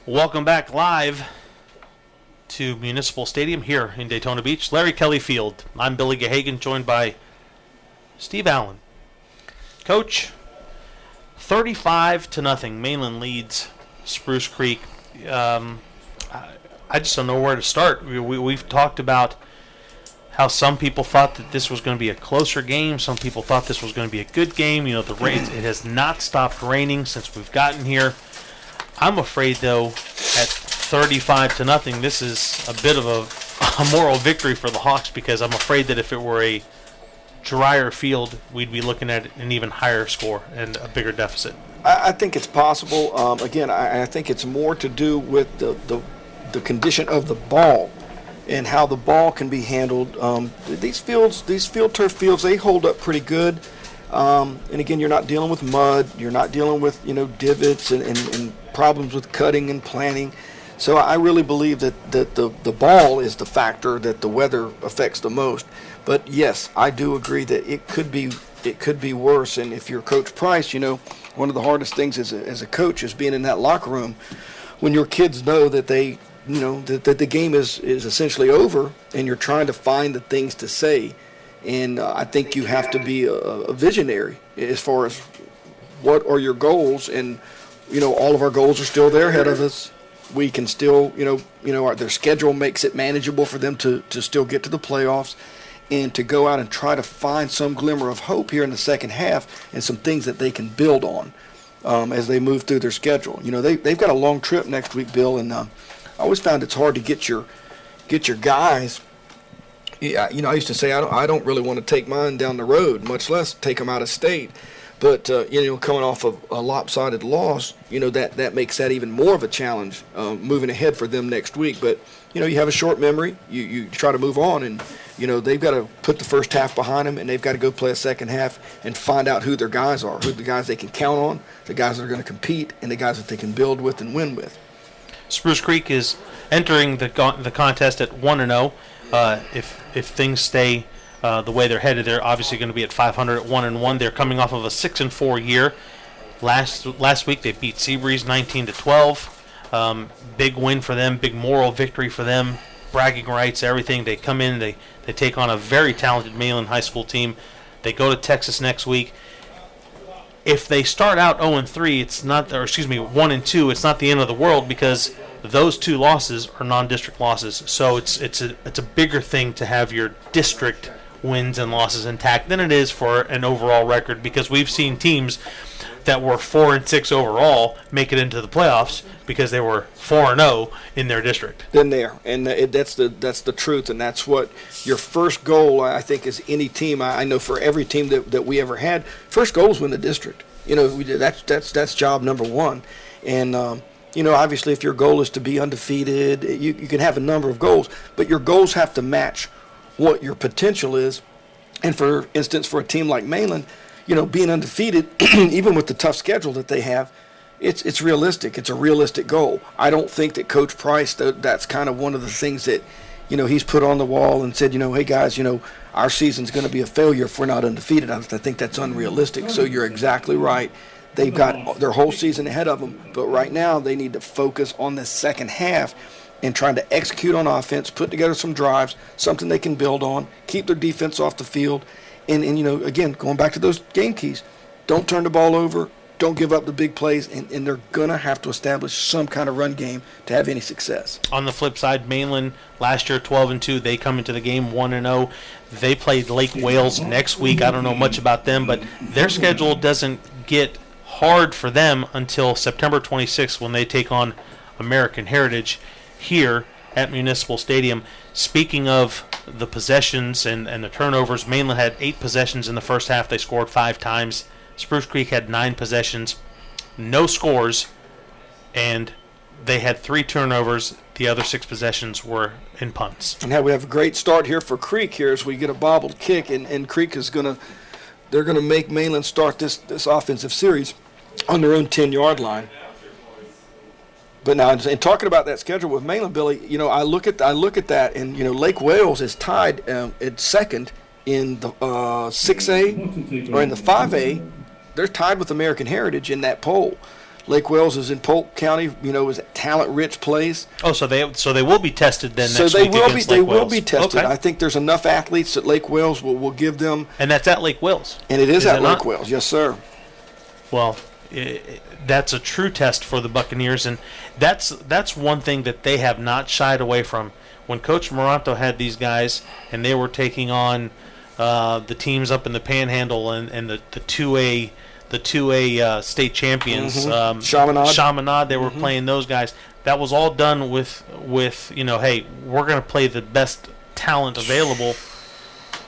Welcome back live to Municipal Stadium here in Daytona Beach, Larry Kelly Field. I'm Billy Gahagan, joined by Steve Allen. Coach, 35-0, Mainland leads Spruce Creek. I just don't know where to start. We've talked about how some people thought that this was going to be a closer game. Some people thought this was going to be a good game. You know, it has not stopped raining since we've gotten here. I'm afraid, though, at 35-0, this is a bit of a moral victory for the Hawks, because I'm afraid that if it were a drier field, we'd be looking at an even higher score and a bigger deficit. I think it's possible. Again, I think it's more to do with the condition of the ball and how the ball can be handled. These field turf fields, they hold up pretty good. And again, you're not dealing with mud. You're not dealing with divots and problems with cutting and planting. So I really believe that the ball is the factor that the weather affects the most. But yes, I do agree that it could be worse. And if you're Coach Price, one of the hardest things as a coach is being in that locker room when your kids know that they that the game is essentially over, and you're trying to find the things to say. And I think you have to be a visionary as far as what are your goals. And all of our goals are still there ahead of us. We can still, their schedule makes it manageable for them to still get to the playoffs and to go out and try to find some glimmer of hope here in the second half and some things that they can build on as they move through their schedule. They've got a long trip next week, Bill, and I always found it's hard to get your guys. Yeah, I used to say I don't really want to take mine down the road, much less take them out of state. But coming off of a lopsided loss, that makes that even more of a challenge moving ahead for them next week. But you have a short memory. You try to move on, and they've got to put the first half behind them, and they've got to go play a second half and find out who their guys are, who the guys they can count on, the guys that are going to compete, and the guys that they can build with and win with. Spruce Creek is entering the contest at 1-0. If things stay the way they're headed, they're obviously going to be at 500 at 1-1. They're coming off of a 6-4 year. Last week they beat Seabreeze 19-12. Big win for them, big moral victory for them, bragging rights, everything. They come in, they take on a very talented Mainland High School team. They go to Texas next week. If they start out 0-3, it's not, or excuse me, 1-2, it's not the end of the world, because those two losses are non-district losses. So it's a bigger thing to have your district wins and losses intact than it is for an overall record, because we've seen teams that were 4-6 overall make it into the playoffs because they were 4-0 in their district. Then there, and that's the truth, and that's what your first goal, I think, is any team. I know for every team that we ever had, first goal is win the district. That's job number one, and obviously if your goal is to be undefeated, you can have a number of goals, but your goals have to match what your potential is. And for instance, for a team like Mainland, being undefeated, even with the tough schedule that they have, it's realistic. It's a realistic goal. I don't think that Coach Price, that's kind of one of the things that, he's put on the wall and said, hey guys, our season's going to be a failure if we're not undefeated. I think that's unrealistic. So you're exactly right. They've got their whole season ahead of them, but right now they need to focus on the second half and trying to execute on offense, put together some drives, something they can build on, keep their defense off the field, and again, going back to those game keys, don't turn the ball over, don't give up the big plays, and they're going to have to establish some kind of run game to have any success. On the flip side, Mainland last year 12-2, they come into the game 1-0. They play Lake Wales next week. I don't know much about them, but their schedule doesn't get hard for them until September 26th when they take on American Heritage here at Municipal Stadium. Speaking of the possessions and the turnovers, Mainland had 8 possessions in the first half. They scored 5 times. Spruce Creek had 9 possessions, no scores, and they had 3 turnovers. The other 6 possessions were in punts. And we have a great start here for Creek here as we get a bobbled kick, and Creek is they're going to make Mainland start this offensive series on their own 10-yard line. But now, in talking about that schedule with Mainland, Billy, I look at that, and Lake Wales is tied at second in the 6A or in the 5A. They're tied with American Heritage in that poll. Lake Wales is in Polk County, is a talent-rich place. Oh, so they will be tested then So next they week will against be they Lake will Wales. be tested. Okay. I think there's enough athletes that Lake Wales will give them. And that's at Lake Wales. And it is at it Lake not? Wales, yes, sir. Well, that's a true test for the Buccaneers, and that's one thing that they have not shied away from. When Coach Moranto had these guys, and they were taking on the teams up in the Panhandle and the 2A state champions, Chaminade, they were playing those guys. That was all done with hey, we're going to play the best talent available,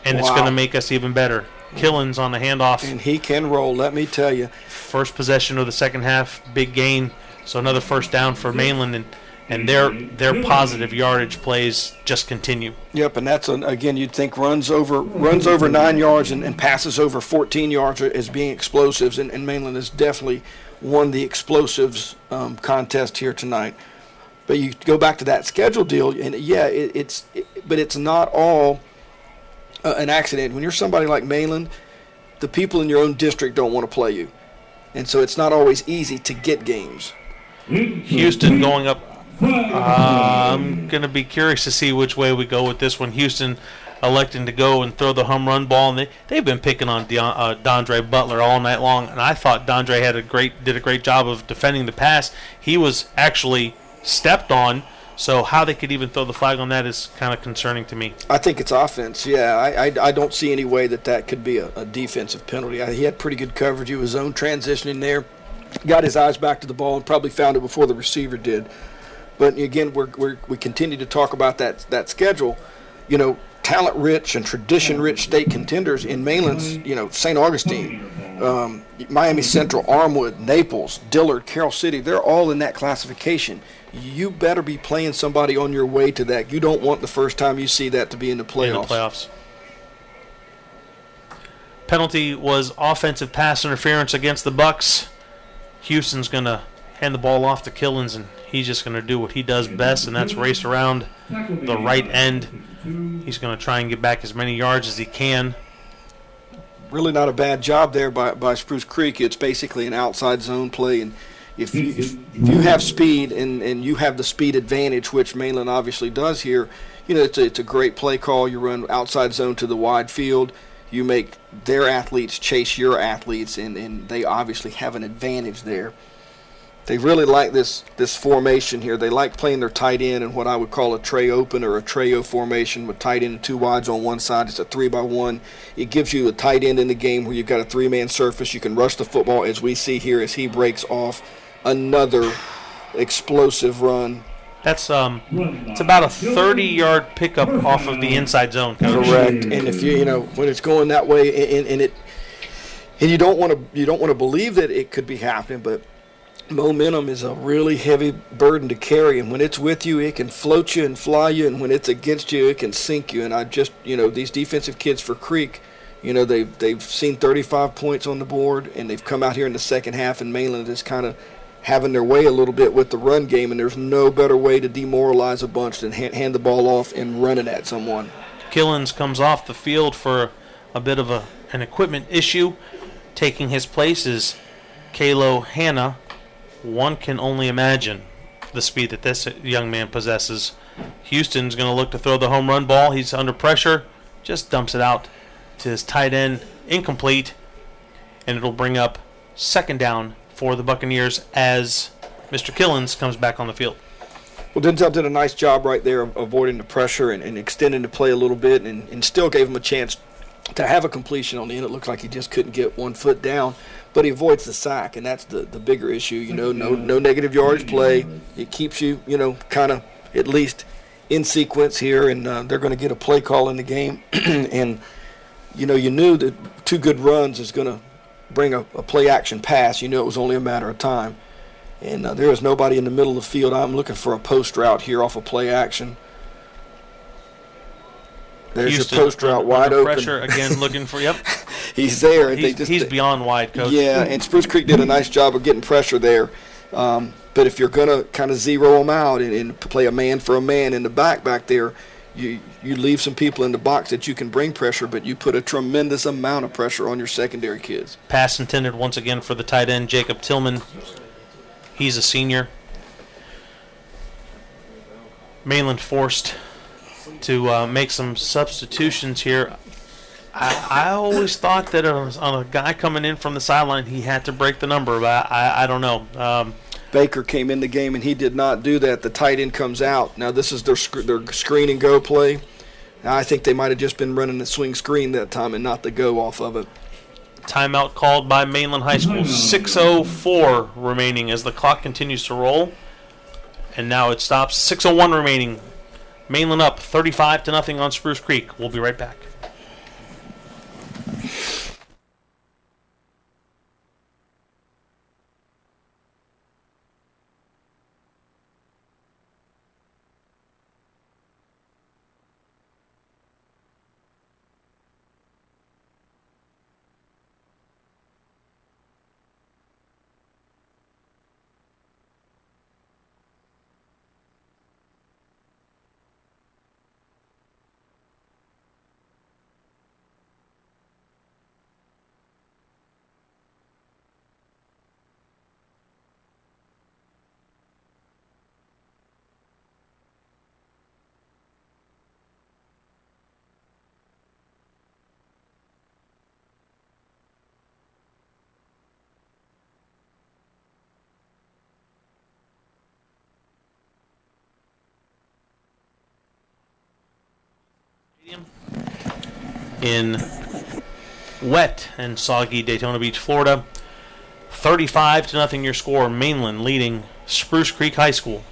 and it's going to make us even better. Killins on the handoff. And he can roll, let me tell you. First possession of the second half, big gain. So another first down for Mainland, and their positive yardage plays just continue. Yep, and that's again, you'd think runs over 9 yards and passes over 14 yards as being explosives, and Mainland has definitely won the explosives contest here tonight. But you go back to that schedule deal, and but it's not all an accident. When you're somebody like Mainland, the people in your own district don't want to play you, and so it's not always easy to get games. Houston going up. I'm going to be curious to see which way we go with this one. Houston electing to go and throw the home run ball, and they've been picking on Dondre Butler all night long, and I thought Dondre did a great job of defending the pass. He was actually stepped on, so how they could even throw the flag on that is kind of concerning to me. I think it's offense. Yeah, I don't see any way that could be a defensive penalty. He had pretty good coverage. He was zone transitioning there, got his eyes back to the ball, and probably found it before the receiver did. But again, we continue to talk about that schedule. Talent-rich and tradition-rich state contenders in Mainland's, St. Augustine, Miami Central, Armwood, Naples, Dillard, Carroll City. They're all in that classification. You better be playing somebody on your way to that. You don't want the first time you see that to be in the playoffs. Penalty was offensive pass interference against the Bucks. Houston's going to hand the ball off to Killins, and he's just going to do what he does best, and that's race around the right end. He's going to try and get back as many yards as he can. Really not a bad job there by Spruce Creek. It's basically an outside zone play, and if you have speed and you have the speed advantage, which Mainland obviously does here, it's a great play call. You run outside zone to the wide field. You make their athletes chase your athletes, and they obviously have an advantage there. They really like this formation here. They like playing their tight end in what I would call a tray open or a tray-o formation with tight end and two wides on one side. It's a 3-by-1. It gives you a tight end in the game where you've got a three-man surface. You can rush the football, as we see here as he breaks off another explosive run. That's it's about a 30-yard pickup off of the inside zone, Coach. Correct. And if when it's going that way, and you don't want to believe that it could be happening, but momentum is a really heavy burden to carry, and when it's with you, it can float you and fly you, and when it's against you, it can sink you. And I just, these defensive kids for Creek, they've seen 35 points on the board, and they've come out here in the second half, and Mainland is kind of having their way a little bit with the run game, and there's no better way to demoralize a bunch than hand the ball off and run it at someone. Killins comes off the field for a bit of an equipment issue. Taking his place is Kalo Hanna. One can only imagine the speed that this young man possesses. Houston's going to look to throw the home run ball. He's under pressure. Just dumps it out to his tight end. Incomplete. And it'll bring up second down for the Buccaneers as Mr. Killins comes back on the field. Well, Denzel did a nice job right there of avoiding the pressure and extending the play a little bit and still gave him a chance to have a completion on the end. It looked like he just couldn't get 1 foot down. But he avoids the sack, and that's the bigger issue. No negative yardage play. It keeps you, kind of at least in sequence here, and they're going to get a play call in the game. And, you knew that 2 good runs is going to bring a play-action pass. You knew it was only a matter of time. And there is nobody in the middle of the field. I'm looking for a post route here off of play-action. There's Houston, your post route wide open. Pressure again, looking for He's there. And he's beyond wide, Coach. Yeah, and Spruce Creek did a nice job of getting pressure there. But if you're going to kind of zero them out and play a man for a man in the back there, you leave some people in the box that you can bring pressure, but you put a tremendous amount of pressure on your secondary kids. Pass intended once again for the tight end, Jacob Tillman. He's a senior. Mainland forced to make some substitutions here. I always thought that on a guy coming in from the sideline, he had to break the number, but I don't know. Baker came in the game, and he did not do that. The tight end comes out. Now, this is their screen and go play. I think they might have just been running the swing screen that time and not the go off of it. Timeout called by Mainland High School. 6:04 remaining as the clock continues to roll. And now it stops. 6:01 remaining. Mainland up 35-0 on Spruce Creek. We'll be right back. In wet and soggy Daytona Beach, Florida. 35-0 your score. Mainland leading Spruce Creek High School.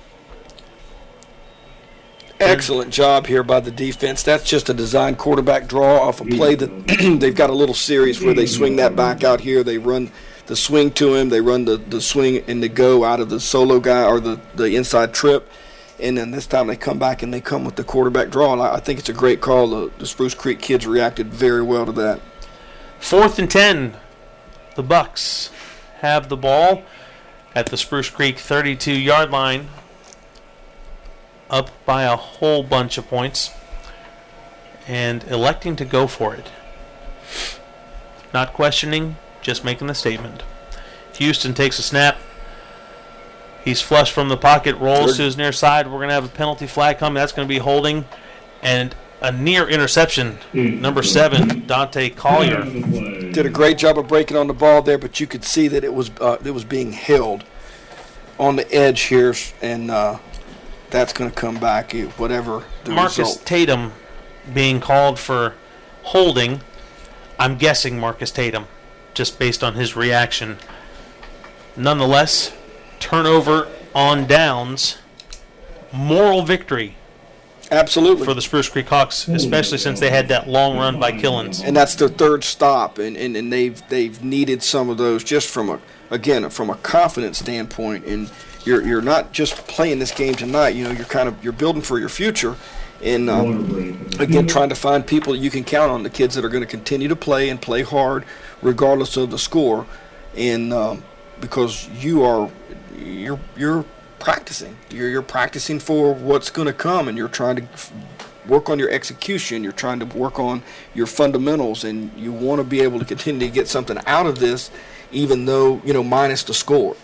Excellent job here by the defense. That's just a design quarterback draw off a play that they've got a little series where they swing that back out here. They run the swing to him. They run the swing and the go out of the solo guy or the inside trip. And then this time they come back and they come with the quarterback draw. And I think it's a great call. The Spruce Creek kids reacted very well to that. 4th and 10. The Bucks have the ball at the Spruce Creek 32-yard line. Up by a whole bunch of points. And electing to go for it. Not questioning, just making the statement. Houston takes a snap. He's flushed from the pocket, rolls to his near side. We're going to have a penalty flag coming. That's going to be holding. And a near interception. Number 7, Dante Collier. Did a great job of breaking on the ball there, but you could see that it was being held on the edge here, and that's going to come back, whatever the Marcus result. Tatum being called for holding. I'm guessing Marcus Tatum, just based on his reaction. Nonetheless, turnover on downs. Moral victory. Absolutely. For the Spruce Creek Hawks, especially since they had that long run by Killens. And that's their third stop, and they've needed some of those just from a confidence standpoint. And you're not just playing this game tonight. You're building for your future, and again trying to find people that you can count on, the kids that are going to continue to play and play hard regardless of the score, and because you're practicing. You're practicing for what's going to come, and you're trying to work on your execution. You're trying to work on your fundamentals, and you want to be able to continue to get something out of this, even though, minus the score.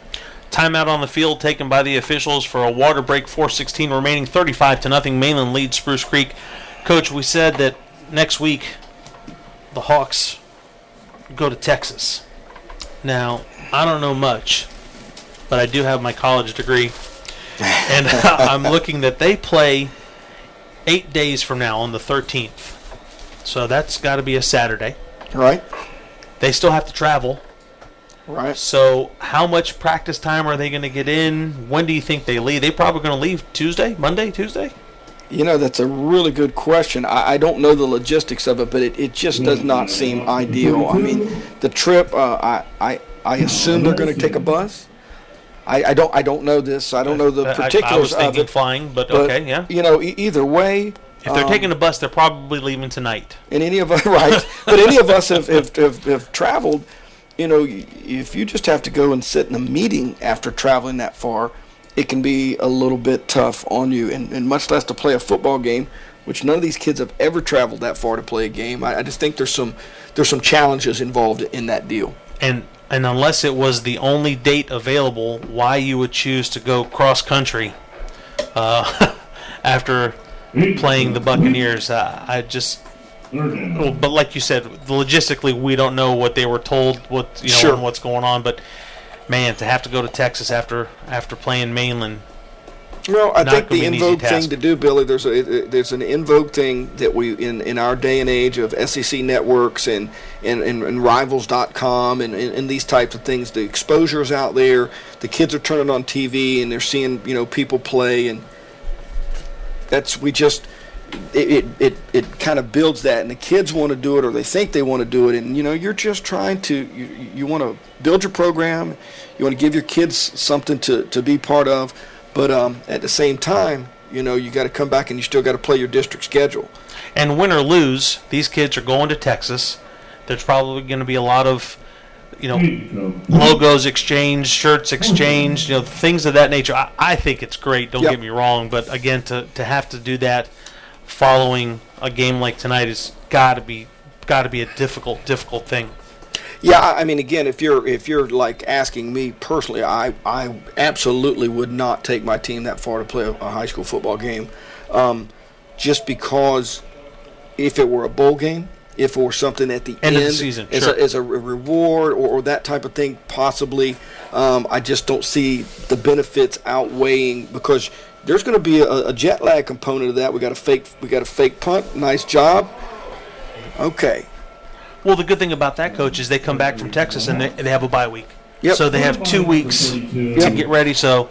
Timeout on the field taken by the officials for a water break. 4:16 remaining. 35-0. Mainland leads Spruce Creek. Coach, we said that next week the Hawks go to Texas. Now, I don't know much, but I do have my college degree. And I'm looking that they play 8 days from now on the 13th. So that's got to be a Saturday. Right. They still have to travel. Right. So how much practice time are they going to get in? When do you think they leave? They probably going to leave Monday, Tuesday? That's a really good question. I don't know the logistics of it, but it just does not seem ideal. I mean, the trip, I assume they're going to take a bus. I don't know this. I don't know the particulars I was thinking of it. Flying, but okay, yeah. Either way. If they're taking a bus, they're probably leaving tonight. And any of us, right? But any of us have traveled. If you just have to go and sit in a meeting after traveling that far, it can be a little bit tough on you, and much less to play a football game, which none of these kids have ever traveled that far to play a game. I just think there's some challenges involved in that deal. and unless it was the only date available, why you would choose to go cross country after playing the Buccaneers? I just. Well, but like you said, logistically, we don't know what they were told, Sure. and what's going on. But man, to have to go to Texas after playing Mainland. Well, I Not think gonna the be an easy in vogue thing task. to do, Billy. There's an in vogue thing that we in our day and age of SEC networks and Rivals.com and these types of things. The exposure's out there. The kids are turning on TV and they're seeing people play, and it kind of builds that, and the kids want to do it, or they think they want to do it, and you're just trying to you want to build your program. You want to give your kids something to be part of. But at the same time, you got to come back and you still got to play your district schedule. And win or lose, these kids are going to Texas. There's probably going to be a lot of, logos exchanged, shirts exchanged, things of that nature. I think it's great. Don't get me wrong, but again, to have to do that following a game like tonight has got to be a difficult thing. Yeah, I mean, again, if you're like asking me personally, I absolutely would not take my team that far to play a high school football game, just because if it were a bowl game, if it were something at the end of the season, as a reward or that type of thing, possibly, I just don't see the benefits outweighing, because there's going to be a jet lag component of that. We got a fake punt. Nice job. Okay. Well, the good thing about that, Coach, is they come back from Texas and they have a bye week. Yep. So they have 2 weeks to get ready. So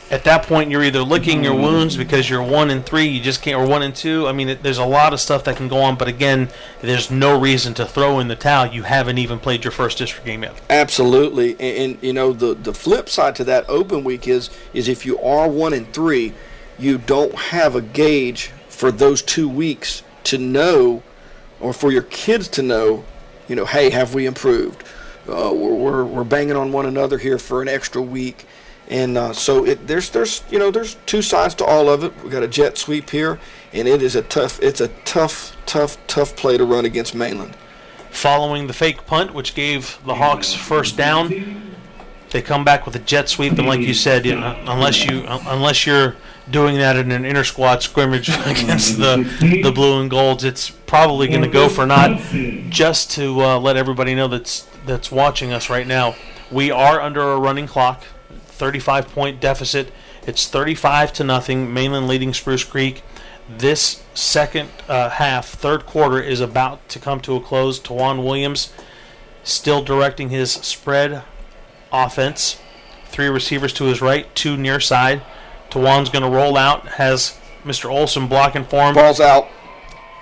at that point, you're either licking your wounds because you're 1-3, you just can't, or 1-2. I mean, there's a lot of stuff that can go on. But again, there's no reason to throw in the towel. You haven't even played your first district game yet. Absolutely, and the flip side to that open week is if you are 1-3, you don't have a gauge for those 2 weeks to know, or for your kids to know, hey, have we improved? We're banging on one another here for an extra week, and so there's 2 sides to all of it. We got a jet sweep here, and it's a tough play to run against Mainland. Following the fake punt, which gave the Hawks first down, they come back with a jet sweep, and like you said, unless you're doing that in an inter-squad scrimmage against the blue and golds, it's probably going to go for naught. Just to let everybody know that's watching us right now, we are under a running clock, 35-point deficit. It's 35-0. Mainland leading Spruce Creek. This second half, third quarter, is about to come to a close. Tawan Williams still directing his spread offense. 3 receivers to his right, 2 near side. Tawan's going to roll out, has Mr. Olson blocking for him. Ball's out.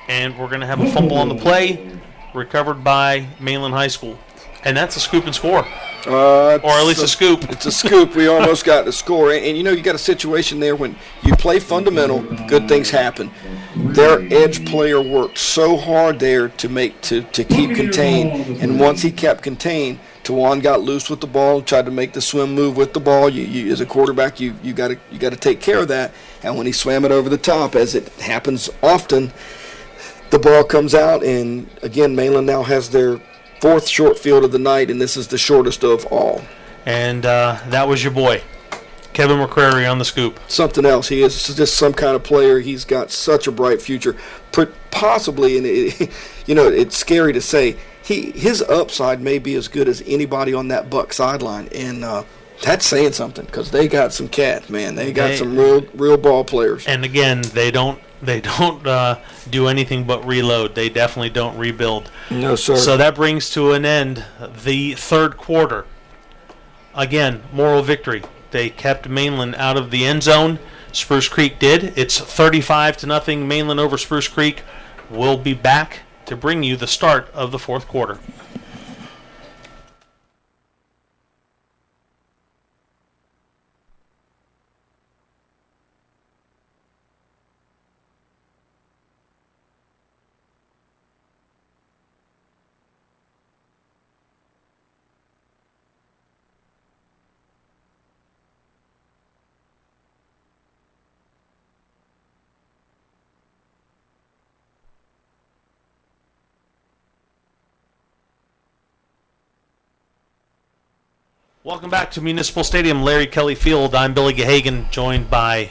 And we're going to have a fumble on the play, recovered by Mainland High School. And that's a scoop and score. Or at least a scoop. It's a scoop. We almost got the score. And you got a situation there when you play fundamental, good things happen. Their edge player worked so hard there to keep contained. And once he kept contained, Tawan got loose with the ball, tried to make the swim move with the ball. You as a quarterback, you got to take care of that. And when he swam it over the top, as it happens often, the ball comes out. And again, Mainland now has their 4th short field of the night, and this is the shortest of all. And that was your boy, Kevin McCrary, on the scoop. Something else. He is just some kind of player. He's got such a bright future. Possibly, and it's scary to say, his upside may be as good as anybody on that Buck sideline, and that's saying something, because they got some cats, man. They got some real ball players. And again, they don't do anything but reload. They definitely don't rebuild. No, sir. So that brings to an end the third quarter. Again, moral victory. They kept Mainland out of the end zone. Spruce Creek did. It's 35-0 Mainland over Spruce Creek. We'll be back to bring you the start of the fourth quarter. Welcome back to Municipal Stadium, Larry Kelly Field. I'm Billy Gahagan, joined by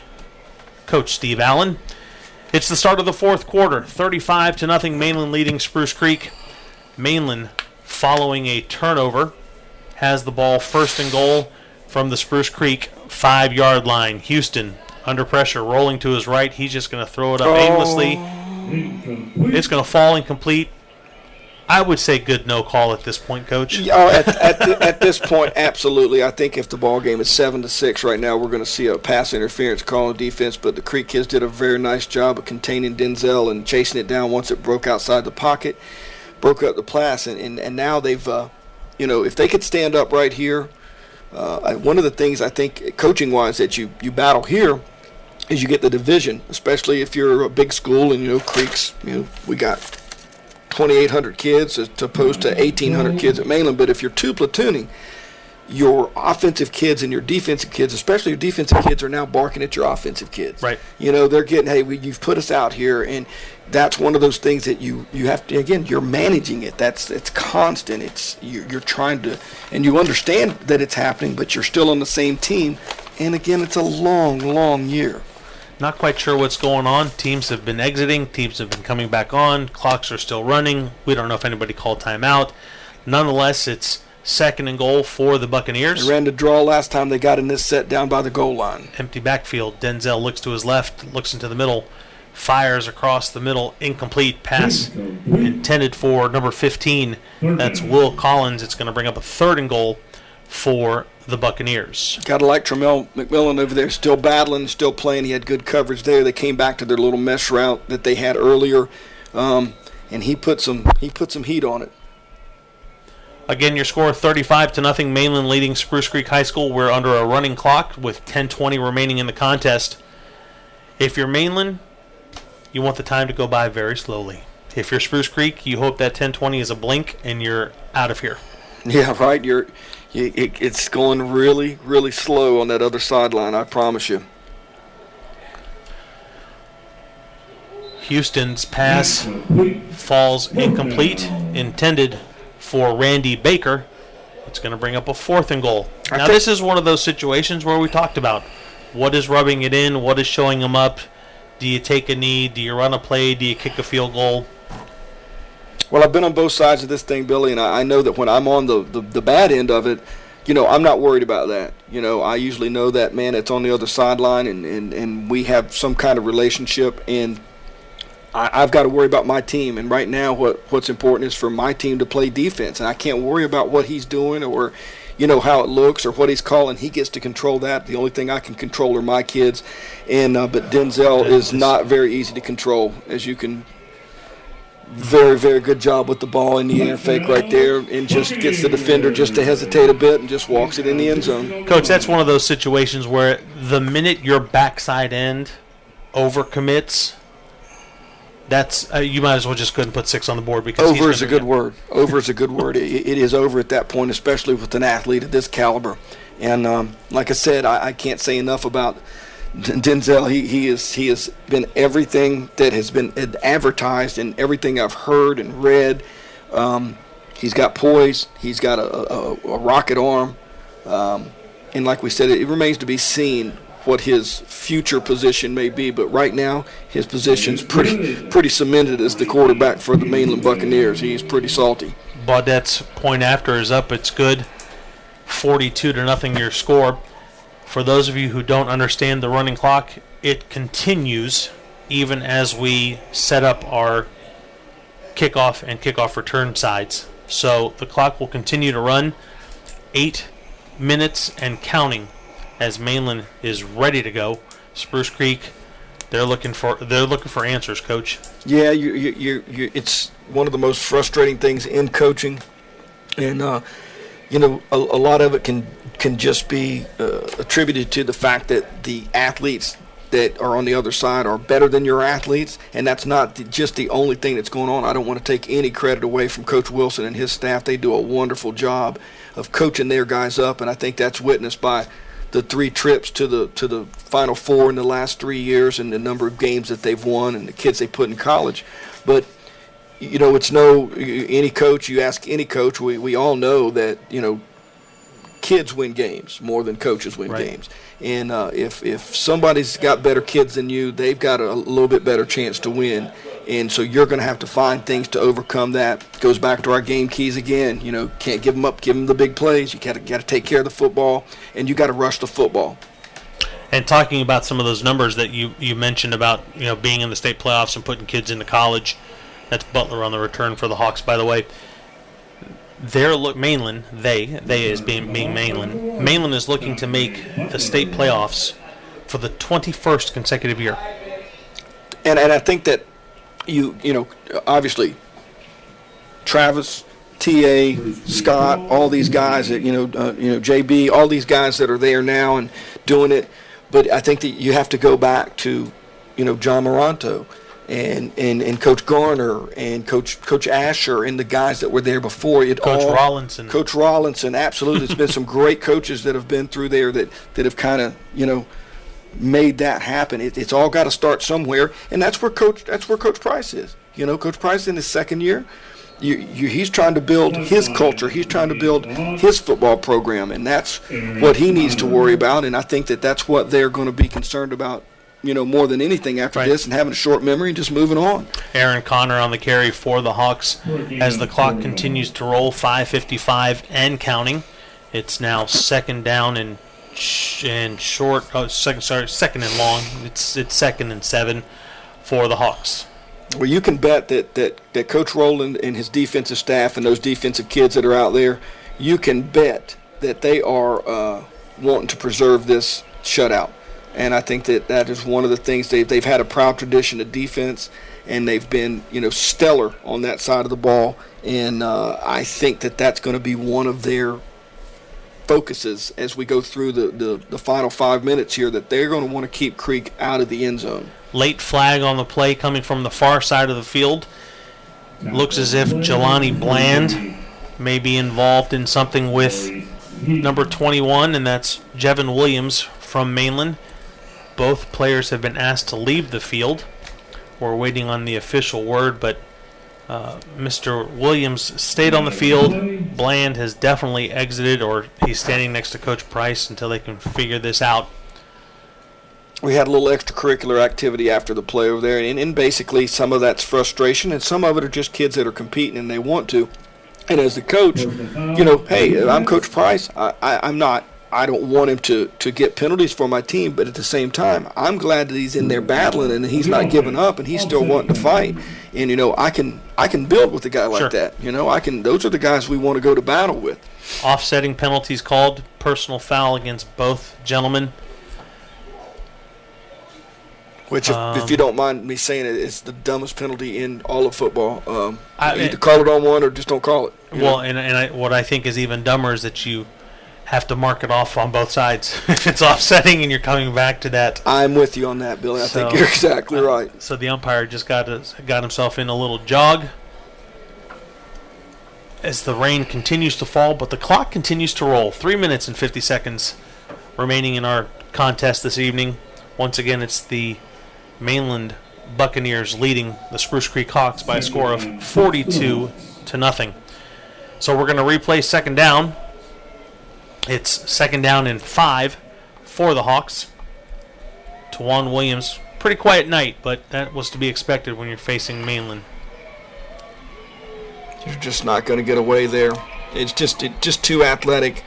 Coach Steve Allen. It's the start of the fourth quarter, 35-0, Mainland leading Spruce Creek. Mainland, following a turnover, has the ball first and goal from the Spruce Creek 5-yard line. Houston, under pressure, rolling to his right. He's just going to throw it up aimlessly. It's going to fall incomplete. I would say good no call at this point, Coach. At this point, absolutely. I think if the ball game is 7-6 right now, we're going to see a pass interference call on defense. But the Creek kids did a very nice job of containing Denzel and chasing it down once it broke outside the pocket, broke up the pass, and now they've, if they could stand up right here. One of the things I think coaching-wise that you battle here is you get the division, especially if you're a big school and Creeks. We got 2,800 kids as opposed to 1,800 kids at Mainland. But if you're two platooning, your offensive kids and your defensive kids, especially your defensive kids, are now barking at your offensive kids. Right. They're getting, hey, you've put us out here, and that's one of those things that you have to, again, you're managing it. It's constant. You're trying to, and you understand that it's happening, but you're still on the same team. And again, it's a long, long year. Not quite sure what's going on. Teams have been exiting. Teams have been coming back on. Clocks are still running. We don't know if anybody called timeout. Nonetheless, it's second and goal for the Buccaneers. They ran the draw last time they got in this set down by the goal line. Empty backfield. Denzel looks to his left, looks into the middle, fires across the middle. Incomplete pass intended for number 15. That's Will Collins. It's going to bring up a third and goal for the Buccaneers. Got to like Tramel McMillan over there, still battling, still playing. He had good coverage there. They came back to their little mesh route that they had earlier, and he put some heat on it. Again, your score 35-0, Mainland leading Spruce Creek High School. We're under a running clock with 10:20 remaining in the contest. If you're Mainland, you want the time to go by very slowly. If you're Spruce Creek, you hope that 10:20 is a blink and you're out of here. Yeah, right. It's going really, really slow on that other sideline, I promise you. Houston's pass falls incomplete, intended for Randy Baker. It's going to bring up a fourth and goal. Now, this is one of those situations where we talked about what is rubbing it in, what is showing them up. Do you take a knee? Do you run a play? Do you kick a field goal? Well, I've been on both sides of this thing, Billy, and I know that when I'm on the bad end of it, I'm not worried about that. I usually know that, man, it's on the other sideline, and we have some kind of relationship, and I've got to worry about my team. And right now what's important is for my team to play defense, and I can't worry about what he's doing or how it looks or what he's calling. He gets to control that. The only thing I can control are my kids, and but Denzel is not very easy to control, as you can. Very, very good job with the ball in the air fake right there, and just gets the defender just to hesitate a bit and just walks it in the end zone. Coach, that's one of those situations where the minute your backside end overcommits, that's you might as well just go ahead and put 6 on the board. Because over is a good word. Over is a good word. It is over at that point, especially with an athlete of this caliber. And like I said, I can't say enough about Denzel. He has been everything that has been advertised and everything I've heard and read. He's got poise. He's got a rocket arm. And like we said, it remains to be seen what his future position may be. But right now, his position's pretty cemented as the quarterback for the Mainland Buccaneers. He's pretty salty. Baudette's point after is up. It's good. 42-0 your score. For those of you who don't understand the running clock, it continues even as we set up our kickoff and kickoff return sides. So the clock will continue to run 8 minutes and counting as Mainland is ready to go. Spruce Creek, they're looking for answers, Coach. Yeah, it's one of the most frustrating things in coaching, and a lot of it can just be attributed to the fact that the athletes that are on the other side are better than your athletes, and that's not just the only thing that's going on. I don't want to take any credit away from Coach Wilson and his staff. They do a wonderful job of coaching their guys up, and I think that's witnessed by the 3 trips to the Final Four in the last 3 years and the number of games that they've won and the kids they put in college. But it's any coach, you ask any coach, we all know that, kids win games more than coaches win Right. games. And if somebody's got better kids than you, they've got a little bit better chance to win. And so you're going to have to find things to overcome that. Goes back to our game keys again. You know, can't give them up, give them the big plays. You got to take care of the football, and you got to rush the football. And talking about some of those numbers that you mentioned about, you know, being in the state playoffs and putting kids into college, that's Butler on the return for the Hawks, by the way. Mainland, they is being Mainland. Mainland is looking to make the state playoffs for the 21st consecutive year. And I think that you know, obviously, Travis, TA, Scott, all these guys that JB, all these guys that are there now and doing it. But I think that you have to go back to, you know, John Moranto and Coach Garner and Coach Asher and the guys that were there before. Coach Rollinson. Coach Rollinson, absolutely. There's been some great coaches that have been through there that have kind of, you know, made that happen. It's all got to start somewhere, and that's where Coach Price is. You know, Coach Price in his second year, he's trying to build his culture. He's trying to build his football program, and that's what he needs to worry about. And I think that that's what they're going to be concerned about, you know, more than anything after this, and having a short memory and just moving on. Aaron Connor on the carry for the Hawks as the clock continues to roll, 5:55 and counting. It's now second down and short. Second and long. It's second and 7 for the Hawks. Well, you can bet that Coach Rowland and his defensive staff and those defensive kids that are out there, you can bet that they are wanting to preserve this shutout. And I think that is one of the things they've had a proud tradition of defense, and they've been, you know, stellar on that side of the ball. And I think that that's going to be one of their focuses as we go through the final 5 minutes here, that they're going to want to keep Creek out of the end zone. Late flag on the play coming from the far side of the field. Looks as if Jelani Bland may be involved in something with number 21, and that's Jevin Williams from Mainland. Both players have been asked to leave the field. We're waiting on the official word, but Mr. Williams stayed on the field. Bland has definitely exited, or he's standing next to Coach Price until they can figure this out. We had a little extracurricular activity after the play over there, and basically some of that's frustration, and some of it are just kids that are competing and they want to. And as the coach, you know, hey, I'm Coach Price. I don't want him to get penalties for my team, but at the same time, I'm glad that he's in there battling and he's not giving up and he's still wanting to fight. And you know, I can build with a guy like that. You know, those are the guys we want to go to battle with. Offsetting penalties called, personal foul against both gentlemen. Which, if you don't mind me saying it, it's the dumbest penalty in all of football. Either call it on one or just don't call it. What I think is even dumber is that you have to mark it off on both sides if it's offsetting and you're coming back to that. I'm with you on that, Billy. I think you're exactly right. So the umpire just got himself in a little jog as the rain continues to fall, but the clock continues to roll. 3 minutes and 50 seconds remaining in our contest this evening. Once again, it's the Mainland Buccaneers leading the Spruce Creek Hawks by a score of 42-0. So we're going to replay second down. It's second down and 5 for the Hawks. Tawan Williams, pretty quiet night, but that was to be expected when you're facing Mainland. You're just not going to get away there. It's just too athletic.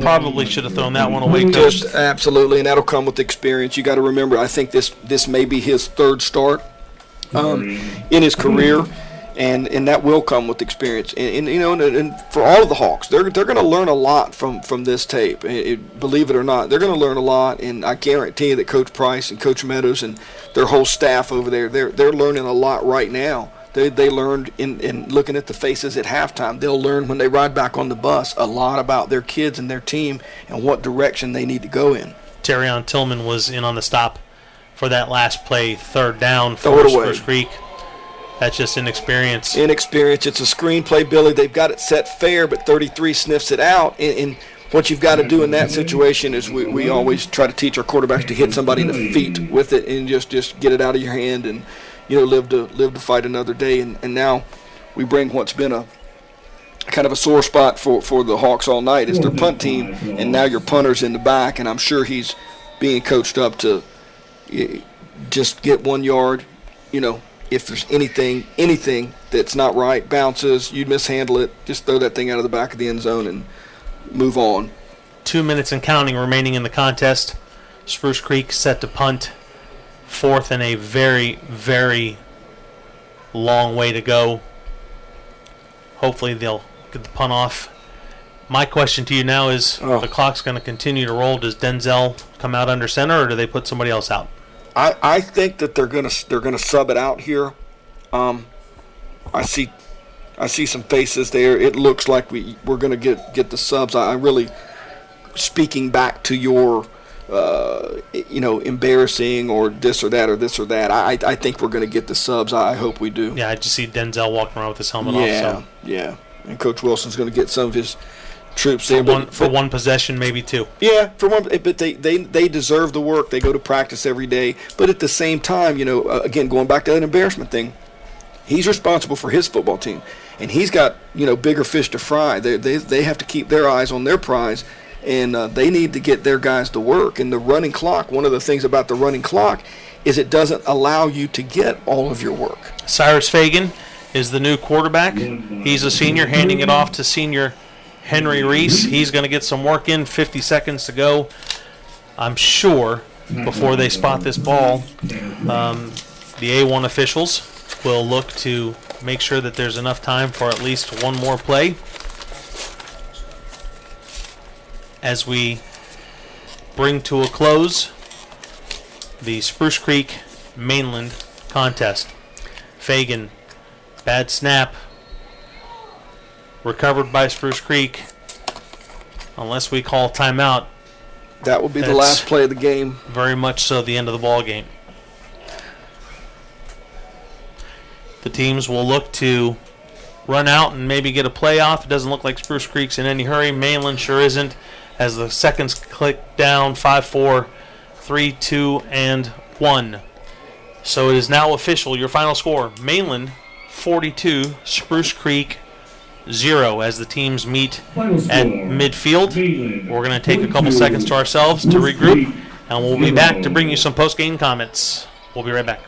Probably should have thrown that one away, Coach. Just absolutely, and that'll come with experience. You got to remember, I think this may be his third start in his career, and that will come with experience. And you know, and for all of the Hawks, they're going to learn a lot from this tape. Believe it or not, they're going to learn a lot, and I guarantee you that Coach Price and Coach Meadows and their whole staff over there, they're learning a lot right now. They learned in looking at the faces at halftime. They'll learn when they ride back on the bus a lot about their kids and their team and what direction they need to go in. Terrion Tillman was in on the stop for that last play, third down for Spruce Creek. That's just inexperience. Inexperience. It's a screenplay, Billy. They've got it set fair, but 33 sniffs it out. And what you've got to do in that situation is we always try to teach our quarterbacks to hit somebody in the feet with it and just get it out of your hand and, you know, live to fight another day. And now we bring what's been a kind of a sore spot for the Hawks all night. It's their punt team, and now your punter's in the back, and I'm sure he's being coached up to just get 1 yard. If there's anything that's not right, bounces, you mishandle it, just throw that thing out of the back of the end zone and move on. 2 minutes and counting remaining in the contest. Spruce Creek set to punt. Fourth and a very, very long way to go. Hopefully they'll get the punt off. My question to you now is, the clock's going to continue to roll. Does Denzel come out under center, or do they put somebody else out? I think that they're gonna sub it out here. I see some faces there. It looks like we're gonna get the subs. I really, speaking back to your embarrassing or this or that or this or that, I think we're gonna get the subs. I hope we do. Yeah, I just see Denzel walking around with his helmet off. So. Yeah, and Coach Wilson's gonna get some of his troops there. For one possession, maybe two. Yeah, for one, but they deserve the work. They go to practice every day. But at the same time, again, going back to that embarrassment thing, he's responsible for his football team, and he's got bigger fish to fry. They have to keep their eyes on their prize, and they need to get their guys to work. And the running clock, one of the things about the running clock is it doesn't allow you to get all of your work. Cyrus Fagan is the new quarterback. He's a senior, handing it off to senior Henry Reese. He's going to get some work in. 50 seconds to go. I'm sure before they spot this ball, the A1 officials will look to make sure that there's enough time for at least one more play as we bring to a close the Spruce Creek Mainland contest. Fagan, bad snap, recovered by Spruce Creek. Unless we call timeout, that will be the last play of the game. Very much so, the end of the ball game. The teams will look to run out and maybe get a play off. It doesn't look like Spruce Creek's in any hurry. Mainland sure isn't, as the seconds click down. 5, 4, 3, 2, and 1. So it is now official. Your final score: Mainland 42, Spruce Creek 0, as the teams meet at midfield. We're going to take a couple seconds to ourselves to regroup, and we'll be back to bring you some post-game comments. We'll be right back.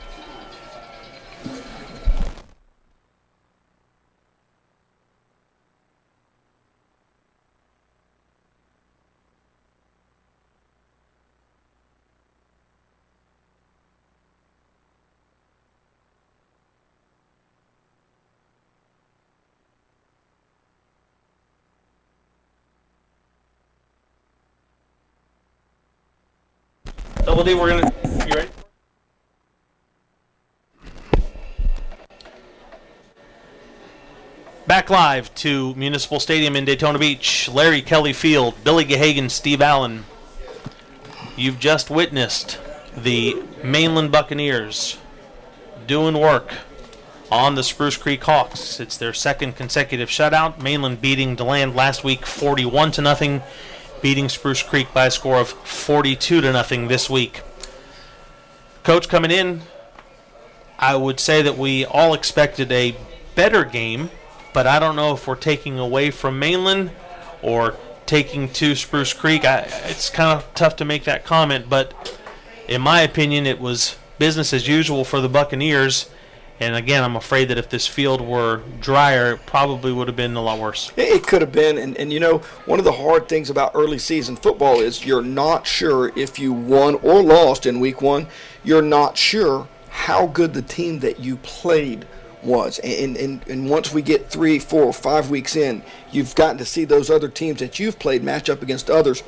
Double D, we're gonna. You ready? Back live to Municipal Stadium in Daytona Beach. Larry Kelly Field, Billy Gahagan, Steve Allen. You've just witnessed the Mainland Buccaneers doing work on the Spruce Creek Hawks. It's their second consecutive shutout. Mainland beating DeLand last week 41-0. Beating Spruce Creek by a score of 42-0 this week. Coach, coming in, I would say that we all expected a better game, but I don't know if we're taking away from Mainland or taking to Spruce Creek. It's kind of tough to make that comment, but in my opinion, it was business as usual for the Buccaneers. And again, I'm afraid that if this field were drier, it probably would have been a lot worse. It could have been. And one of the hard things about early season football is you're not sure if you won or lost in week one. You're not sure how good the team that you played was. And once we get 3, 4, 5 weeks in, you've gotten to see those other teams that you've played match up against others.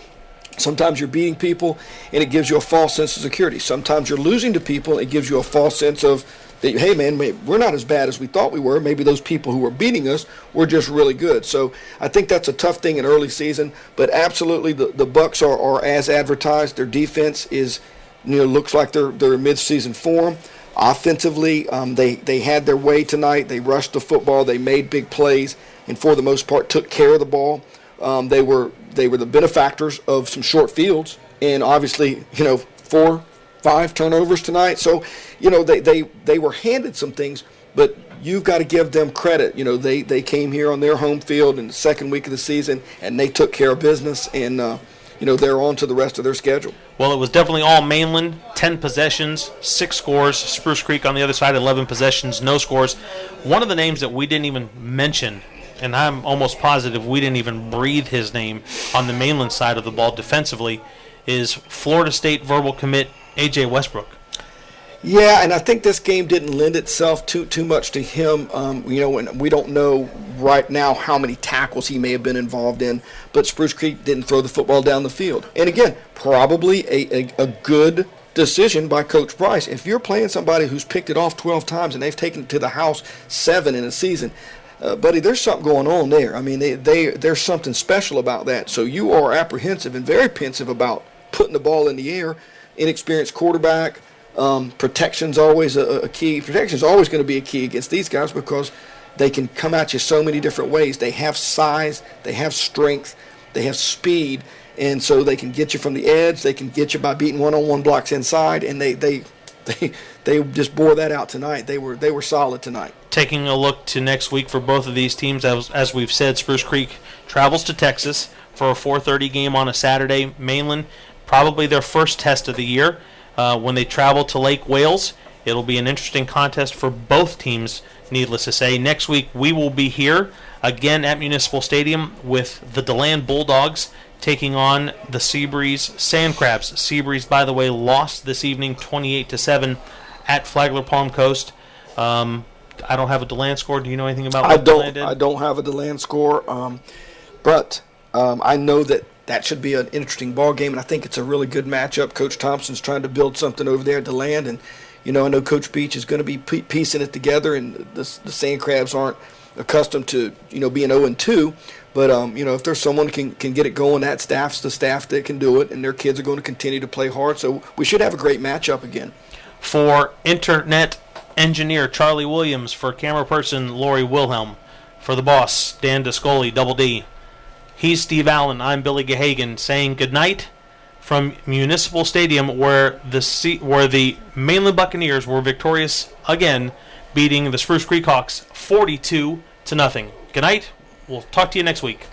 Sometimes you're beating people, and it gives you a false sense of security. Sometimes you're losing to people, and it gives you a false sense of that, hey, man, we're not as bad as we thought we were. Maybe those people who were beating us were just really good. So I think that's a tough thing in early season. But absolutely, the Bucks are as advertised. Their defense is, looks like they're in mid-season form. Offensively, they had their way tonight. They rushed the football. They made big plays, and for the most part, took care of the ball. They were the benefactors of some short fields, and obviously, 4, 5 turnovers tonight. So, they were handed some things, but you've got to give them credit. You know, they came here on their home field in the second week of the season, and they took care of business, and they're on to the rest of their schedule. Well, it was definitely all Mainland, 10 possessions, 6 scores. Spruce Creek on the other side, 11 possessions, no scores. One of the names that we didn't even mention, and I'm almost positive we didn't even breathe his name on the Mainland side of the ball defensively, is Florida State verbal commit A.J. Westbrook. Yeah, and I think this game didn't lend itself too much to him. And we don't know right now how many tackles he may have been involved in, but Spruce Creek didn't throw the football down the field. And again, probably a good decision by Coach Bryce. If you're playing somebody who's picked it off 12 times and they've taken it to the house 7 in a season, buddy, there's something going on there. I mean, there's something special about that. So you are apprehensive and very pensive about putting the ball in the air. Inexperienced quarterback. Protection's always a key. Protection's always going to be a key against these guys because they can come at you so many different ways. They have size, they have strength, they have speed, and so they can get you from the edge. They can get you by beating one-on-one blocks inside, and they just bore that out tonight. They were solid tonight. Taking a look to next week for both of these teams, as we've said, Spruce Creek travels to Texas for a 4:30 game on a Saturday. Mainland, probably their first test of the year. When they travel to Lake Wales, it'll be an interesting contest for both teams, needless to say. Next week, we will be here again at Municipal Stadium with the DeLand Bulldogs taking on the Seabreeze Sand Crabs. Seabreeze, by the way, lost this evening 28-7 at Flagler Palm Coast. I don't have a DeLand score. Do you know anything about what DeLand did? I don't have a DeLand score, but I know that should be an interesting ball game, and I think it's a really good matchup. Coach Thompson's trying to build something over there at DeLand, and I know Coach Beach is going to be piecing it together, and the Sand Crabs aren't accustomed to being 0-2. But if there's someone who can get it going, that staff's the staff that can do it, and their kids are going to continue to play hard. So we should have a great matchup again. For internet engineer Charlie Williams, for camera person Lori Wilhelm, for the boss Dan Descoli, Double D. He's Steve Allen. I'm Billy Gahagan saying goodnight from Municipal Stadium, where the Mainland Buccaneers were victorious again, beating the Spruce Creek Hawks 42-0. Good night. We'll talk to you next week.